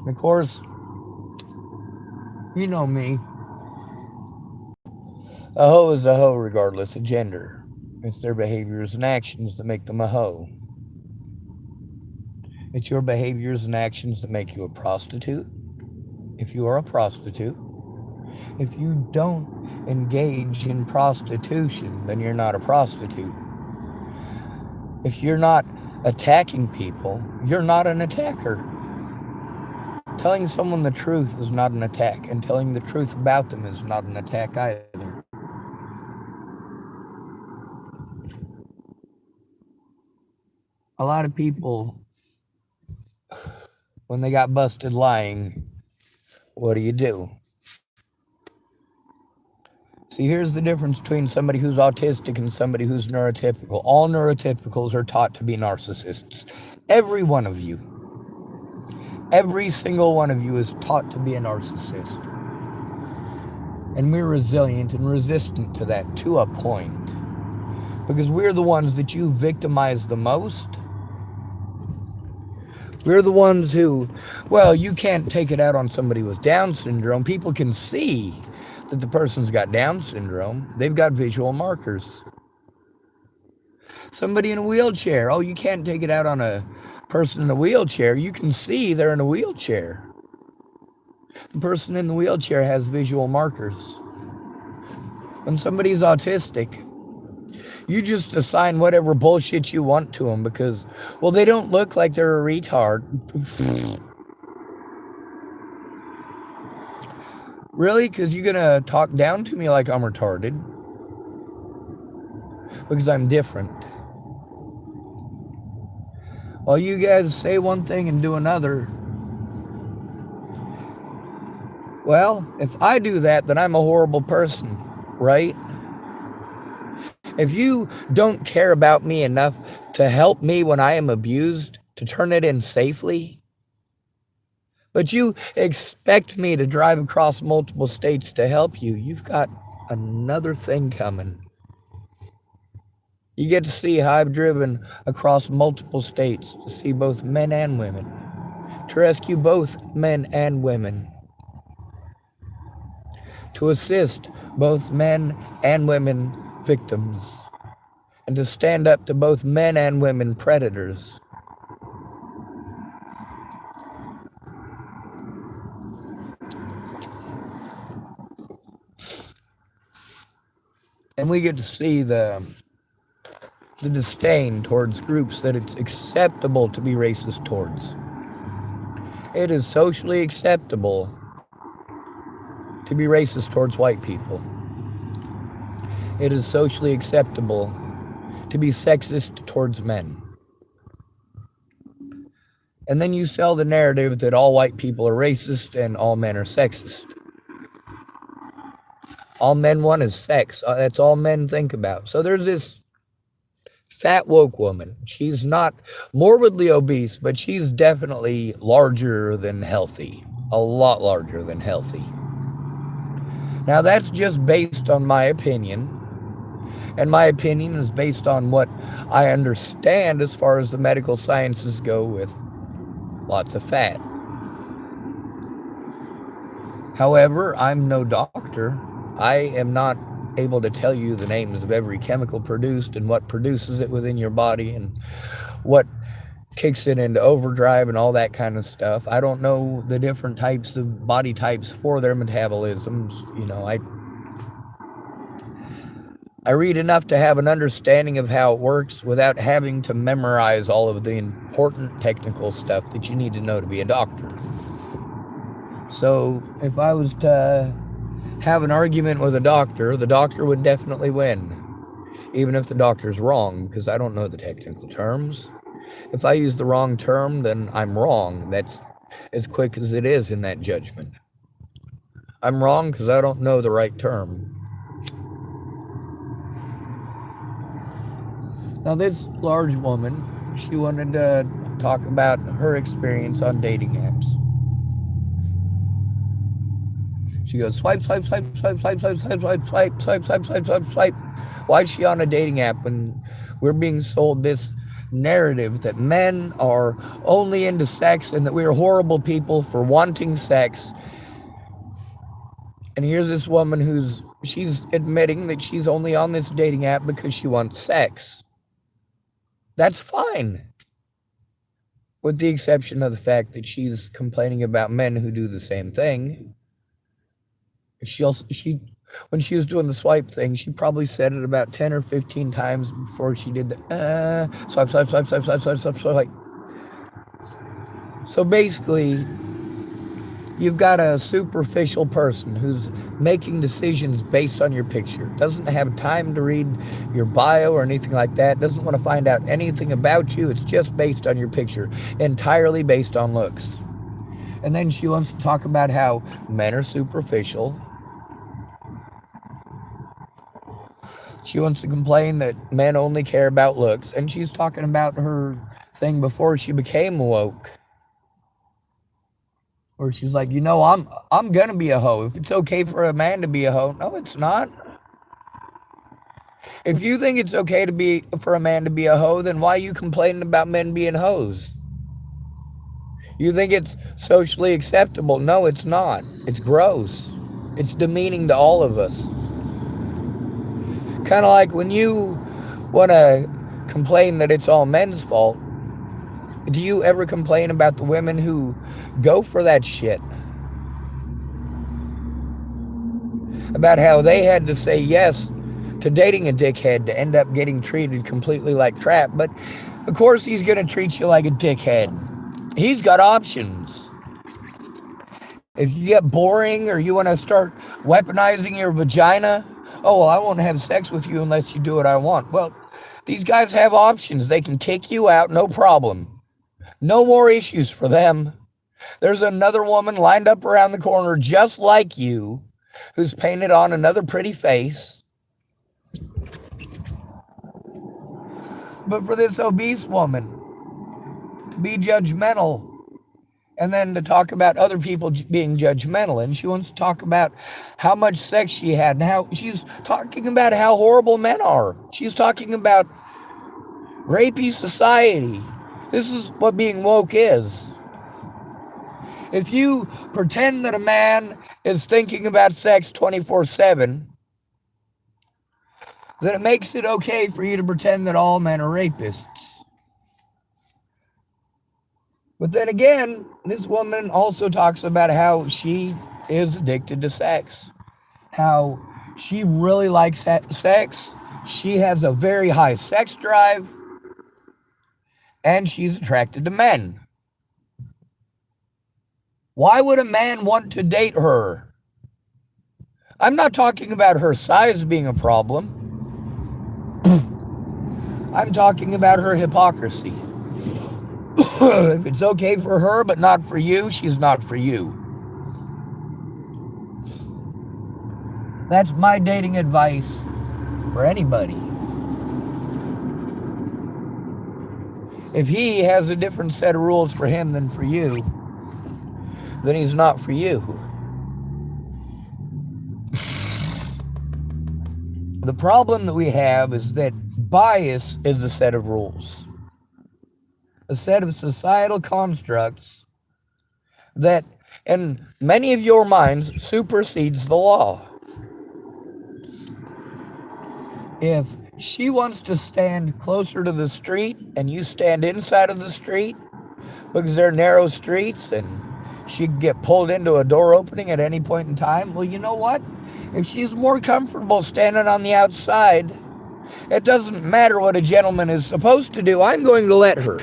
And of course, you know me. A hoe is a hoe regardless of gender. It's their behaviors and actions that make them a hoe. It's your behaviors and actions that make you a prostitute. If you are a prostitute, if you don't engage in prostitution, then you're not a prostitute. If you're not attacking people, you're not an attacker. Telling someone the truth is not an attack, and telling the truth about them is not an attack either. A lot of people, when they got busted lying, what do? See, here's the difference between somebody who's autistic and somebody who's neurotypical. All neurotypicals are taught to be narcissists. Every one of you. Every single one of you is taught to be a narcissist. And we're resilient and resistant to that to a point. Because we're the ones that you victimize the most. We're the ones who, well, you can't take it out on somebody with Down syndrome. People can see that the person's got Down syndrome. They've got visual markers. Somebody in a wheelchair. Oh, you can't take it out on a person in a wheelchair. You can see they're in a wheelchair. The person in the wheelchair has visual markers. When somebody's autistic, you just assign whatever bullshit you want to them because, well, they don't look like they're a retard. Really? Because you're going to talk down to me like I'm retarded? Because I'm different. While you guys say one thing and do another, well, if I do that, then I'm a horrible person, right? If you don't care about me enough to help me when I am abused, to turn it in safely, but you expect me to drive across multiple states to help you, you've got another thing coming. You get to see how I've driven across multiple states to see both men and women, to rescue both men and women, to assist both men and women victims, and to stand up to both men and women predators. And we get to see the disdain towards groups that it's acceptable to be racist towards. It is socially acceptable to be racist towards white people. It is socially acceptable to be sexist towards men. And then you sell the narrative that all white people are racist and all men are sexist. All men want is sex. That's all men think about. So there's this fat woke woman. She's not morbidly obese, but she's definitely larger than healthy. A lot larger than healthy. Now that's just based on my opinion. And my opinion is based on what I understand as far as the medical sciences go with lots of fat. However, I'm no doctor. I am not able to tell you the names of every chemical produced and what produces it within your body and what kicks it into overdrive and all that kind of stuff. I don't know the different types of body types for their metabolisms. You know, I read enough to have an understanding of how it works without having to memorize all of the important technical stuff that you need to know to be a doctor. So if I was to have an argument with the doctor would definitely win. Even if the doctor's wrong, because I don't know the technical terms. If I use the wrong term, then I'm wrong. That's as quick as it is in that judgment. I'm wrong because I don't know the right term. Now this large woman, she wanted to talk about her experience on dating apps. She goes, swipe, swipe, swipe, swipe, swipe, swipe, swipe, swipe, swipe, swipe, swipe, swipe, swipe, swipe. Why is she on a dating app when we're being sold this narrative that men are only into sex and that we are horrible people for wanting sex. And here's this woman she's admitting that she's only on this dating app because she wants sex. That's fine. With the exception of the fact that she's complaining about men who do the same thing. When she was doing the swipe thing, she probably said it about 10 or 15 times before she did the swipe, swipe, swipe, swipe, swipe, swipe, swipe, swipe. So basically, you've got a superficial person who's making decisions based on your picture, doesn't have time to read your bio or anything like that, doesn't want to find out anything about you. It's just based on your picture, entirely based on looks. And then she wants to talk about how men are superficial. She wants to complain that men only care about looks. And she's talking about her thing before she became woke, where she's like, I'm gonna be a hoe. If it's okay for a man to be a hoe, no, it's not. If you think it's okay for a man to be a hoe, then why are you complaining about men being hoes? You think it's socially acceptable? No, it's not. It's gross. It's demeaning to all of us. Kind of like when you want to complain that it's all men's fault, do you ever complain about the women who go for that shit? About how they had to say yes to dating a dickhead to end up getting treated completely like crap. But of course he's going to treat you like a dickhead. He's got options. If you get boring or you want to start weaponizing your vagina, oh, well, I won't have sex with you unless you do what I want. Well, these guys have options. They can kick you out, no problem. No more issues for them. There's another woman lined up around the corner just like you who's painted on another pretty face. But for this obese woman to be judgmental and then to talk about other people being judgmental, and she wants to talk about how much sex she had and how she's talking about how horrible men are. She's talking about rapey society. This is what being woke is. If you pretend that a man is thinking about sex 24/7, then it makes it okay for you to pretend that all men are rapists. But then again, this woman also talks about how she is addicted to sex, how she really likes sex, she has a very high sex drive, and she's attracted to men. Why would a man want to date her? I'm not talking about her size being a problem. I'm talking about her hypocrisy. If it's okay for her but not for you, she's not for you. That's my dating advice for anybody. If he has a different set of rules for him than for you, then he's not for you. The problem that we have is that bias is a set of rules, a set of societal constructs that, in many of your minds, supersedes the law. If she wants to stand closer to the street and you stand inside of the street because they're narrow streets and she could get pulled into a door opening at any point in time, well, you know what? If she's more comfortable standing on the outside, it doesn't matter what a gentleman is supposed to do. I'm going to let her.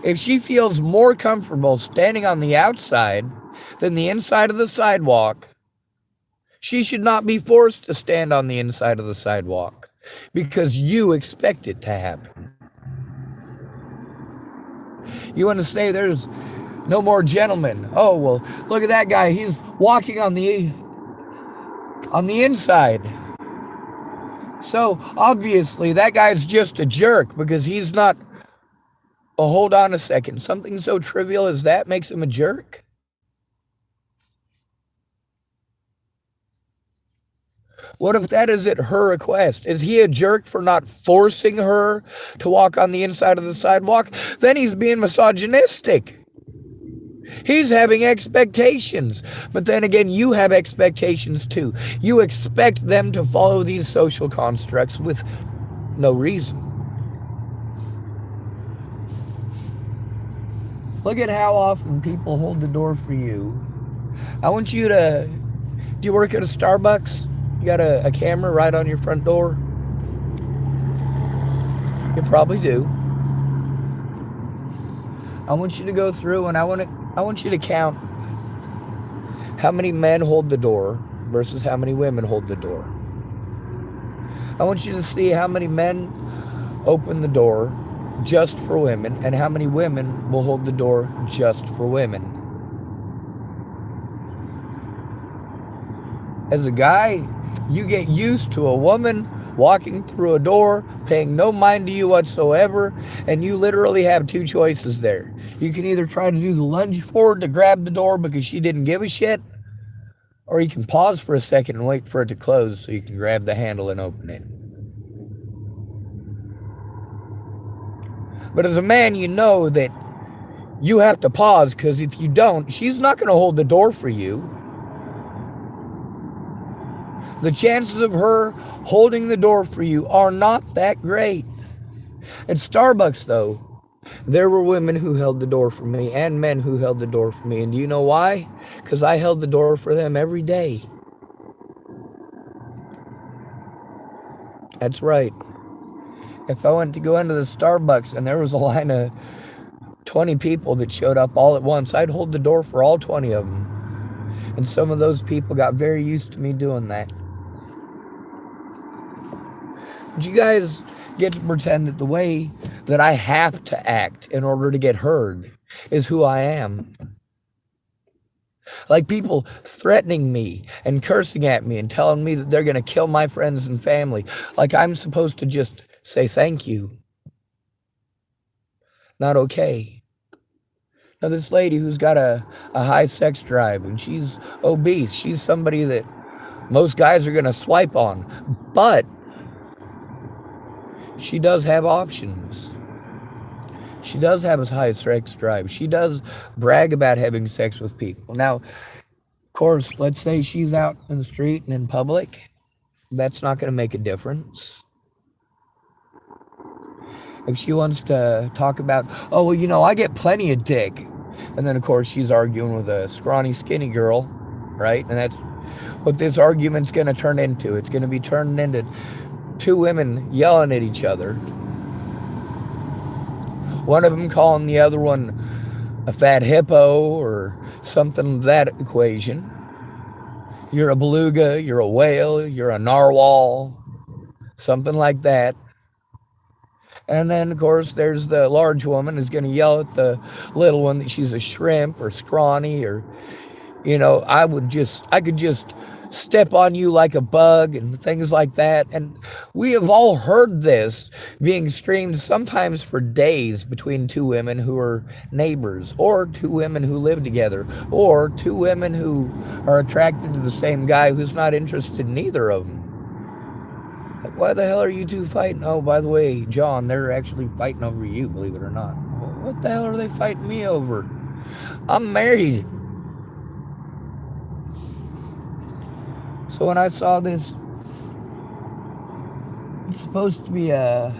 If she feels more comfortable standing on the outside than the inside of the sidewalk, she should not be forced to stand on the inside of the sidewalk because you expect it to happen. You want to say there's no more gentlemen. Oh, well, look at that guy. He's walking on the inside. So obviously that guy's just a jerk because he's not. Oh, hold on a second. Something so trivial as that makes him a jerk? What if that is at her request? Is he a jerk for not forcing her to walk on the inside of the sidewalk? Then he's being misogynistic. He's having expectations. But then again, you have expectations too. You expect them to follow these social constructs with no reason. Look at how often people hold the door for you. I want you to... Do you work at a Starbucks? You got a camera right on your front door? You probably do. I want you to go through and I want you to count how many men hold the door versus how many women hold the door. I want you to see how many men open the door just for women and how many women will hold the door just for women. As a guy, you get used to a woman walking through a door, paying no mind to you whatsoever, and you literally have two choices there. You can either try to do the lunge forward to grab the door because she didn't give a shit, or you can pause for a second and wait for it to close so you can grab the handle and open it. But as a man, you know that you have to pause, because if you don't, she's not going to hold the door for you. The chances of her holding the door for you are not that great. At Starbucks, though, there were women who held the door for me and men who held the door for me. And do you know why? Because I held the door for them every day. That's right. If I went to go into the Starbucks and there was a line of 20 people that showed up all at once, I'd hold the door for all 20 of them. And some of those people got very used to me doing that. But you guys get to pretend that the way that I have to act in order to get heard is who I am. Like people threatening me and cursing at me and telling me that they're going to kill my friends and family. Like I'm supposed to just say thank you. Not okay. Now this lady who's got a high sex drive and she's obese, she's somebody that most guys are going to swipe on. But she does have options. She does have a high sex drive. She does brag about having sex with people. Now, of course, let's say she's out in the street and in public. That's not going to make a difference. If she wants to talk about, oh, well, you know, I get plenty of dick. And then, of course, she's arguing with a scrawny, skinny girl, right? And that's what this argument's going to turn into. It's going to be turned into two women yelling at each other. One of them calling the other one a fat hippo or something of that equation. You're a beluga, you're a whale, you're a narwhal, something like that. And then, of course, there's the large woman who's going to yell at the little one that she's a shrimp or scrawny or, you know, I could just step on you like a bug and things like that. And we have all heard this being screamed sometimes for days between two women who are neighbors, or two women who live together, or two women who are attracted to the same guy who's not interested in either of them. Like, why the hell are you two fighting? Oh, by the way, John, they're actually fighting over you, believe it or not. Well, what the hell are they fighting me over? I'm married. So when I saw this, it's supposed to be a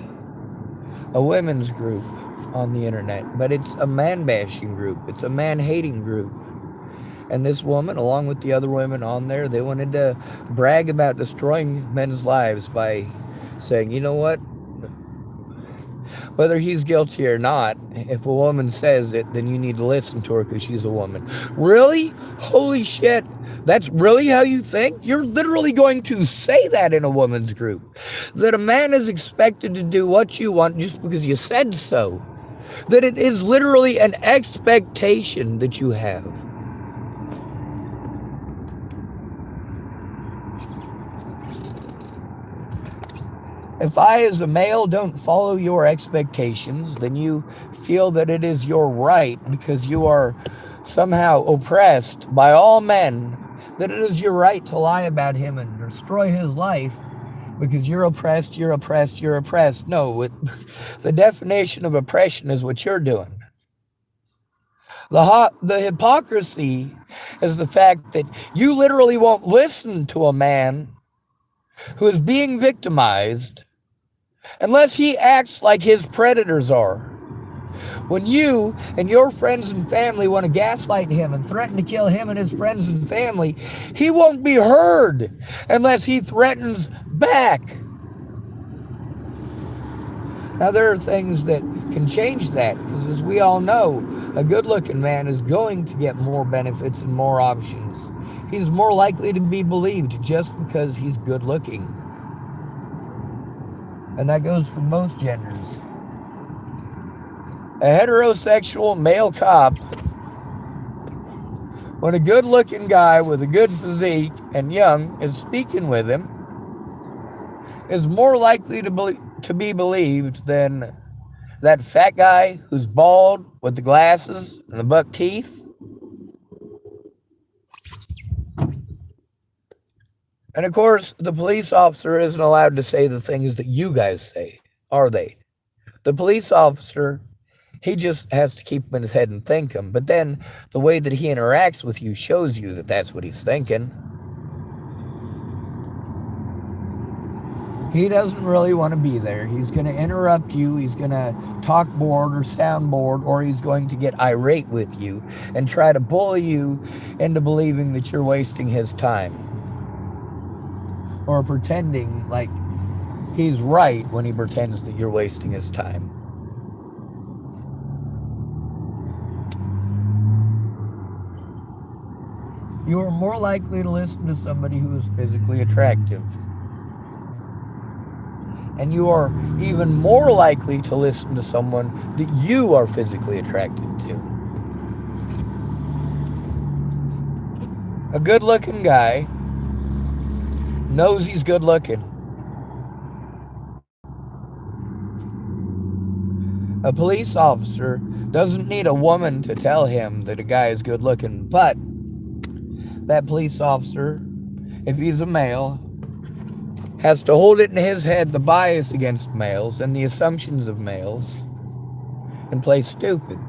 women's group on the internet, but it's a man-bashing group. It's a man-hating group. And this woman, along with the other women on there, they wanted to brag about destroying men's lives by saying, you know what? Whether he's guilty or not, if a woman says it, then you need to listen to her because she's a woman. Really? Holy shit. That's really how you think? You're literally going to say that in a woman's group. That a man is expected to do what you want just because you said so. That it is literally an expectation that you have. If I, as a male, don't follow your expectations, then you feel that it is your right because you are somehow oppressed by all men that it is your right to lie about him and destroy his life because you're oppressed, you're oppressed, you're oppressed. No, the definition of oppression is what you're doing. The hypocrisy is the fact that you literally won't listen to a man who is being victimized unless he acts like his predators are. When you and your friends and family want to gaslight him and threaten to kill him and his friends and family, he won't be heard unless he threatens back. Now, there are things that can change that, because as we all know, a good-looking man is going to get more benefits and more options. He's more likely to be believed just because he's good-looking. And that goes for both genders. A heterosexual male cop, when a good-looking guy with a good physique and young is speaking with him, is more likely to be believed than that fat guy who's bald with the glasses and the buck teeth. And of course, the police officer isn't allowed to say the things that you guys say, are they? The police officer, he just has to keep them in his head and think them. But then the way that he interacts with you shows you that that's what he's thinking. He doesn't really want to be there. He's going to interrupt you. He's going to talk bored or sound bored, or he's going to get irate with you and try to bully you into believing that you're wasting his time, or pretending like he's right when he pretends that you're wasting his time. You are more likely to listen to somebody who is physically attractive. And you are even more likely to listen to someone that you are physically attracted to. A good-looking guy knows he's good-looking. A police officer doesn't need a woman to tell him that a guy is good-looking, but that police officer, if he's a male, has to hold it in his head the bias against males and the assumptions of males and play stupid.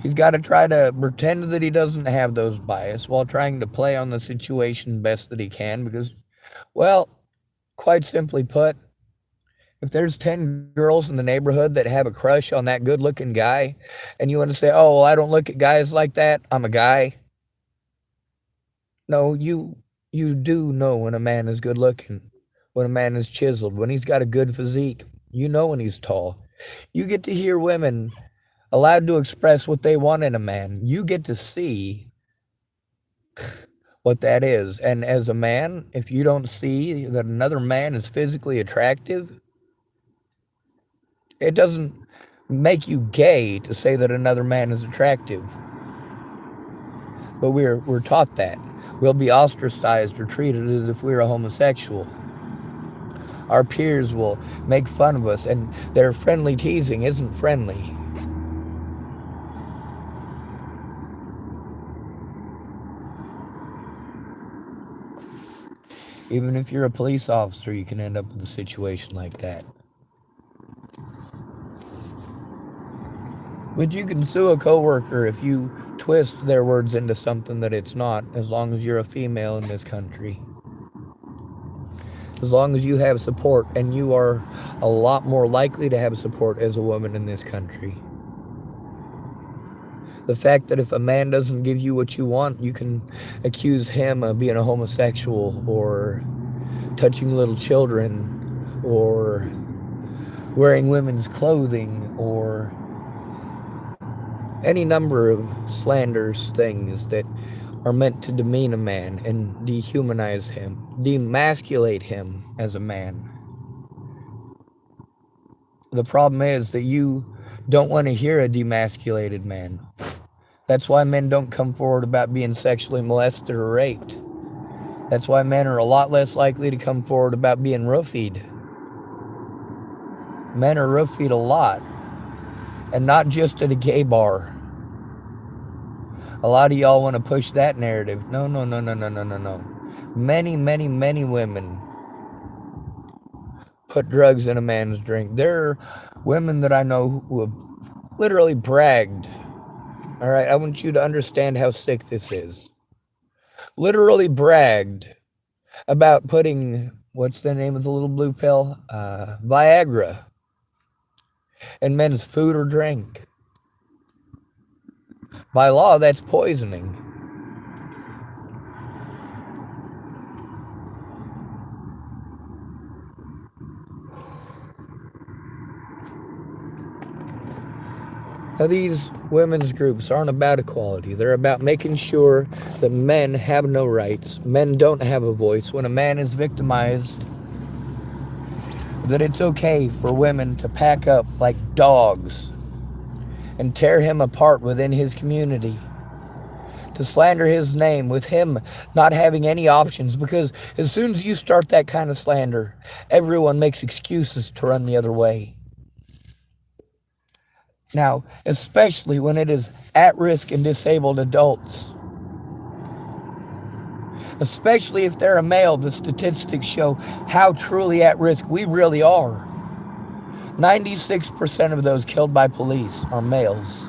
He's got to try to pretend that he doesn't have those bias while trying to play on the situation best that he can, because, well, quite simply put, if there's 10 girls in the neighborhood that have a crush on that good-looking guy, and you want to say, oh, well, I don't look at guys like that, I'm a guy. No, you do know when a man is good looking, when a man is chiseled, when he's got a good physique. You know when he's tall. You get to hear women allowed to express what they want in a man. You get to see what that is. And as a man, if you don't see that another man is physically attractive, it doesn't make you gay to say that another man is attractive. But we're taught that. We'll be ostracized or treated as if we're a homosexual. Our peers will make fun of us, and their friendly teasing isn't friendly. Even if you're a police officer, you can end up with a situation like that. But you can sue a coworker if you twist their words into something that it's not, as long as you're a female in this country. As long as you have support, and you are a lot more likely to have support as a woman in this country. The fact that if a man doesn't give you what you want, you can accuse him of being a homosexual, or touching little children, or wearing women's clothing, or any number of slanderous things that are meant to demean a man and dehumanize him, demasculate him as a man. The problem is that you don't want to hear a demasculated man. That's why men don't come forward about being sexually molested or raped. That's why men are a lot less likely to come forward about being roofied. Men are roofied a lot, and not just at a gay bar. A lot of y'all want to push that narrative. No, no, no, no, no, no, no, no. Many, many, many women put drugs in a man's drink. There are women that I know who have literally bragged. All right, I want you to understand how sick this is. Literally bragged about putting, what's the name of the little blue pill? Viagra in men's food or drink. By law, that's poisoning. Now, these women's groups aren't about equality. They're about making sure that men have no rights. Men don't have a voice. When a man is victimized, that it's okay for women to pack up like dogs and tear him apart within his community, to slander his name with him not having any options, because as soon as you start that kind of slander, everyone makes excuses to run the other way. Now, especially when it is at-risk and disabled adults, especially if they're a male, the statistics show how truly at risk we really are. 96% of those killed by police are males.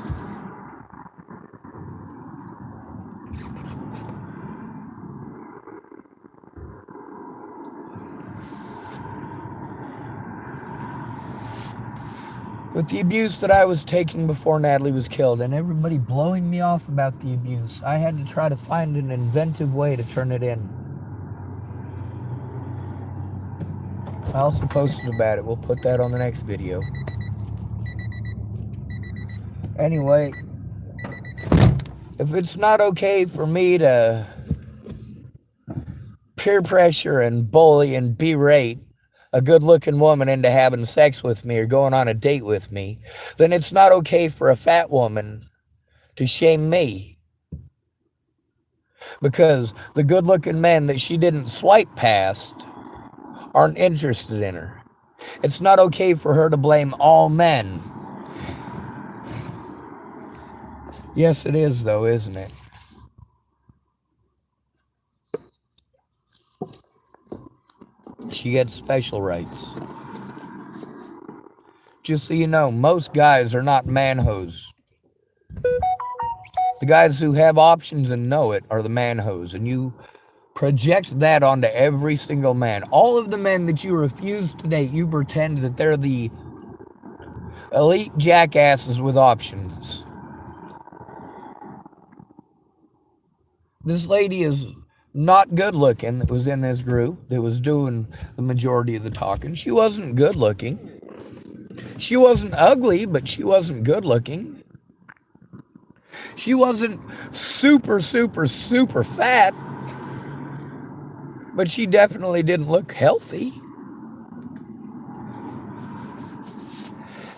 With the abuse that I was taking before Natalie was killed, and everybody blowing me off about the abuse, I had to try to find an inventive way to turn it in. I also posted about it. We'll put that on the next video. Anyway, if it's not okay for me to peer pressure and bully and berate a good-looking woman into having sex with me or going on a date with me, then it's not okay for a fat woman to shame me. Because the good-looking men that she didn't swipe past aren't interested in her. It's not okay for her to blame all men. Yes, it is, though, isn't it? She gets special rights. Just so you know, most guys are not man-hoes. The guys who have options and know it are the man-hoes, and you project that onto every single man. All of the men that you refuse to date, you pretend that they're the elite jackasses with options. This lady is not good looking that was in this group that was doing the majority of the talking. She wasn't good looking. She wasn't ugly, but she wasn't good looking. She wasn't super, super, super fat, but she definitely didn't look healthy.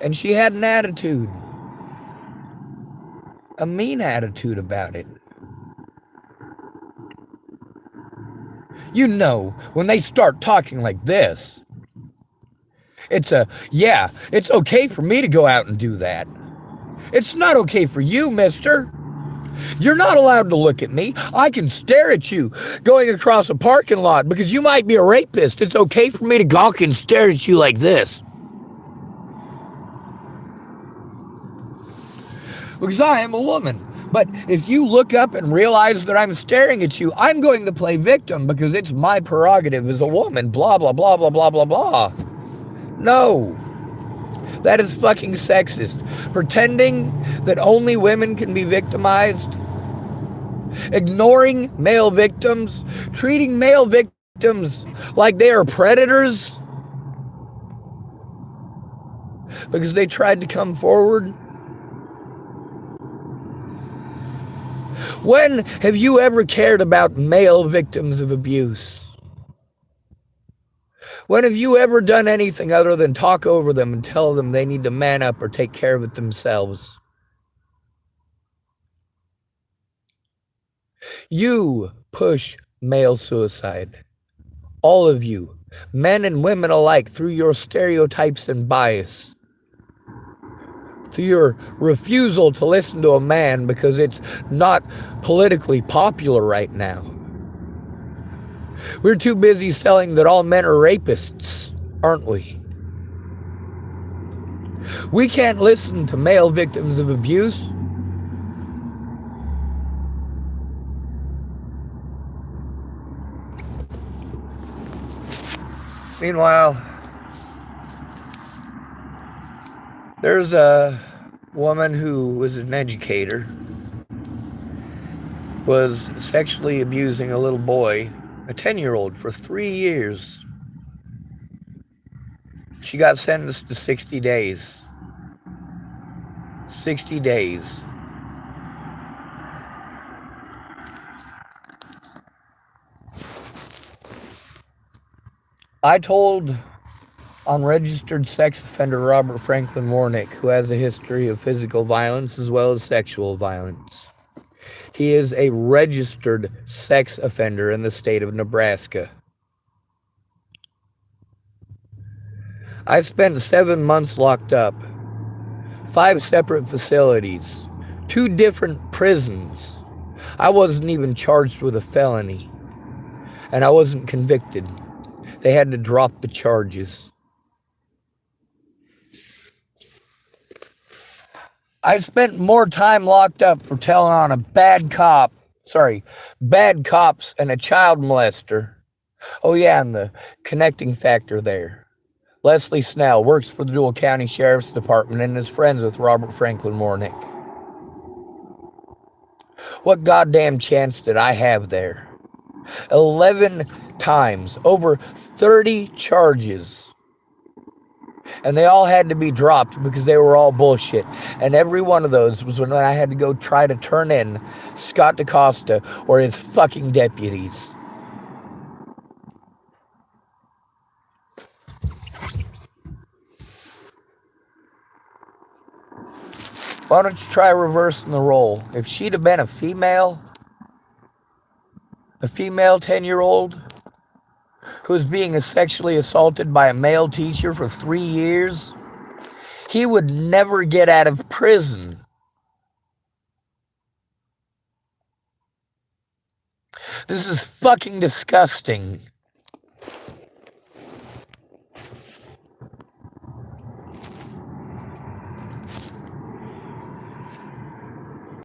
And she had an attitude, a mean attitude about it. You know, when they start talking like this, it's okay for me to go out and do that. It's not okay for you, mister. You're not allowed to look at me. I can stare at you going across a parking lot because you might be a rapist. It's okay for me to gawk and stare at you like this. Because I am a woman. But if you look up and realize that I'm staring at you, I'm going to play victim because it's my prerogative as a woman, blah, blah, blah, blah, blah, blah, blah. No. That is fucking sexist. Pretending that only women can be victimized, ignoring male victims, treating male victims like they are predators because they tried to come forward. When have you ever cared about male victims of abuse? When have you ever done anything other than talk over them and tell them they need to man up or take care of it themselves? You push male suicide. All of you, men and women alike, through your stereotypes and bias, through your refusal to listen to a man because it's not politically popular right now. We're too busy selling that all men are rapists, aren't we? We can't listen to male victims of abuse. Meanwhile, there's a woman who was an educator, was sexually abusing a little boy, a 10-year-old, for 3 years. She got sentenced to 60 days. 60 days. I told unregistered sex offender Robert Franklin Warnick, who has a history of physical violence as well as sexual violence. He is a registered sex offender in the state of Nebraska. I spent 7 months locked up, 5 separate facilities, 2 different prisons. I wasn't even charged with a felony, and I wasn't convicted. They had to drop the charges. I spent more time locked up for telling on bad cops and a child molester. Oh yeah, and the connecting factor there. Leslie Snell works for the Dual County Sheriff's Department and is friends with Robert Franklin Warnick. What goddamn chance did I have there? 11 times, over 30 charges. And they all had to be dropped because they were all bullshit. And every one of those was when I had to go try to turn in Scott DaCosta or his fucking deputies. Why don't you try reversing the role? If she'd have been a female 10-year-old who was being sexually assaulted by a male teacher for 3 years, he would never get out of prison. This is fucking disgusting.